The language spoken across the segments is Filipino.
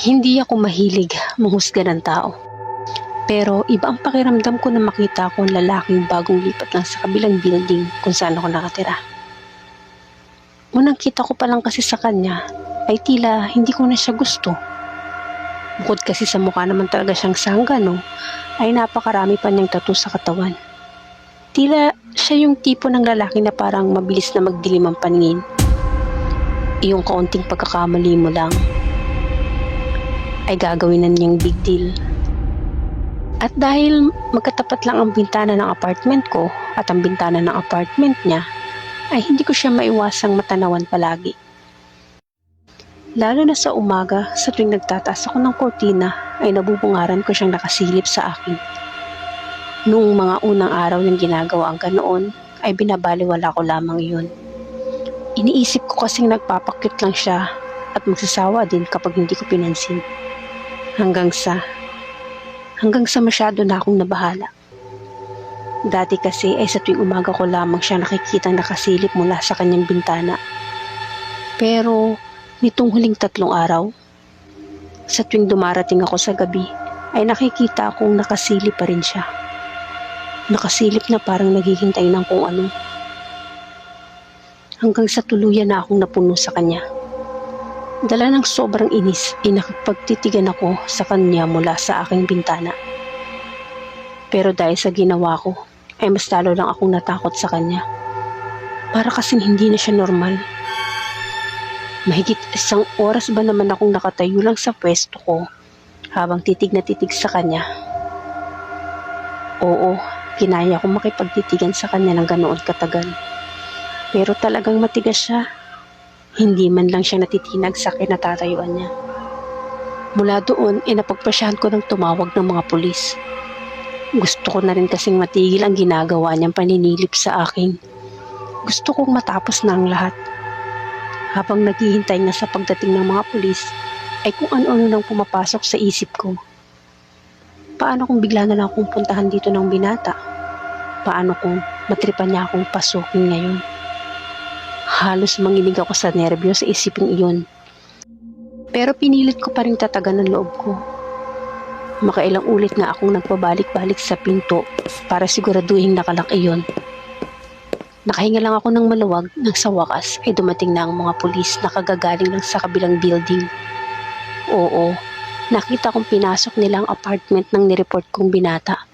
Hindi ako mahilig manghusga ng tao. Pero iba ang pakiramdam ko na makita ko ang lalaking bagong lipat lang sa kabilang building kung saan ako nakatira. Unang kita ko pa lang kasi sa kanya ay tila hindi ko na siya gusto. Bukod kasi sa mukha naman talaga siyang sanggano, ay napakarami pa niyang tattoo sa katawan. Tila siya yung tipo ng lalaki na parang mabilis na magdilim ang paningin. Yung kaunting pagkakamali mo lang ay gagawin na niyang big deal. At dahil magkatapat lang ang bintana ng apartment ko at ang bintana ng apartment niya, ay hindi ko siya maiwasang matanawan palagi. Lalo na sa umaga, sa tuwing nagtataas ako ng kortina, ay nabubungaran ko siyang nakasilip sa akin. Noong mga unang araw ng ginagawa ang ganoon, ay binabaliwala ko lamang iyon. Iniisip ko kasing nagpapakyut lang siya at magsasawa din kapag hindi ko pinansin. Hanggang sa masyado na akong nabahala. Dati kasi ay sa tuwing umaga ko lamang siya nakikitang nakasilip mula sa kanyang bintana. Pero nitong huling 3 araw, sa tuwing dumarating ako sa gabi, ay nakikita akong nakasilip pa rin siya. Nakasilip na parang naghihintay ng kung ano. Hanggang sa tuluyan na akong napuno sa kanya. Dala ng sobrang inis, nakipagtitigan ako sa kanya mula sa aking bintana. Pero dahil sa ginawa ko, ay mas lalo lang akong natakot sa kanya. Para kasing hindi na siya normal. Mahigit 1 oras ba naman akong nakatayo lang sa pwesto ko habang titig na titig sa kanya. Oo, kinaya kong makipagtitigan sa kanya ng ganoon katagal. Pero talagang matigas siya. Hindi man lang siya natitinag sa kinatatayuan niya. Mula doon, napagpasyahan ko ng tumawag ng mga pulis. Gusto ko na rin kasing matigil ang ginagawa niyang paninilip sa akin. Gusto kong matapos na ang lahat. Habang naghihintay na sa pagdating ng mga pulis, ay kung ano-ano nang pumapasok sa isip ko. Paano kung bigla na lang akong puntahan dito ng binata? Paano kung matripan niya akong pasukin ngayon? Halos manginig ako sa nerbyo sa isiping iyon. Pero pinilit ko pa rin tatagan ang loob ko. Makailang ulit na akong nagpabalik-balik sa pinto para siguraduhin nakalak iyon. Nakahinga lang ako ng maluwag nang sa wakas ay dumating na ang mga pulis na kagagaling lang sa kabilang building. Oo, nakita kong pinasok nila ang apartment ng nireport kong binata.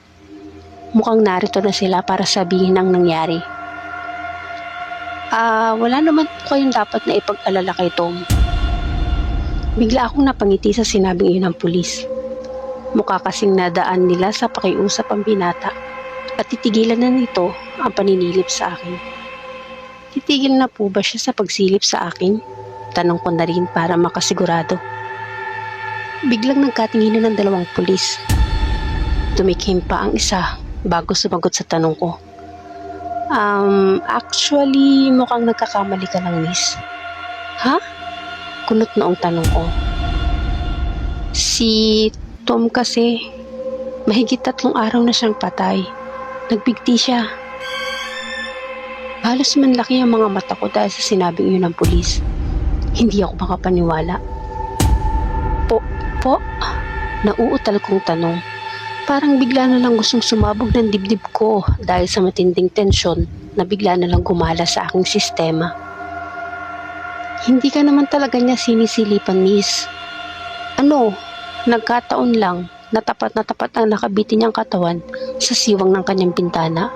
Mukhang narito na sila para sabihin ang nangyari. Wala naman po kayong dapat na ipag-alala kay Tom. Bigla akong napangiti sa sinabing iyon ng pulis. Mukha kasing nadaan nila sa pakiusap ang binata at titigilan na nito ang paninilip sa akin. Titigil na po ba siya sa pagsilip sa akin? Tanong ko na rin para makasigurado. Biglang nagkatinginan ng 2 pulis. Tumikim pa ang isa bago sumagot sa tanong ko. Actually, mukhang nagkakamali ka lang, miss. Ha? Kunot na ang tanong ko. Si Tom kasi, mahigit 3 araw na siyang patay. Nagbigti siya. Halos manlaki ang mga mata ko dahil sa sinabing iyon ng pulis. Hindi ako makapaniwala. Po? Nauutal kong tanong. Parang bigla na lang gustong sumabog ng dibdib ko dahil sa matinding tensyon na bigla na lang gumala sa aking sistema. Hindi ka naman talaga niya sinisilipan, miss. Nagkataon lang na tapat ang nakabitin niyang katawan sa siwang ng kanyang bintana.